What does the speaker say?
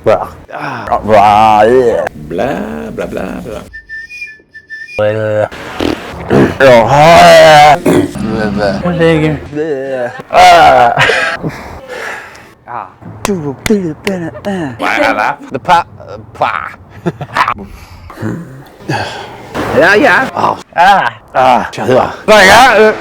Blah, blah, blah, blah. Why I laugh? The pa. Ja. Chả thừa. Vậy á.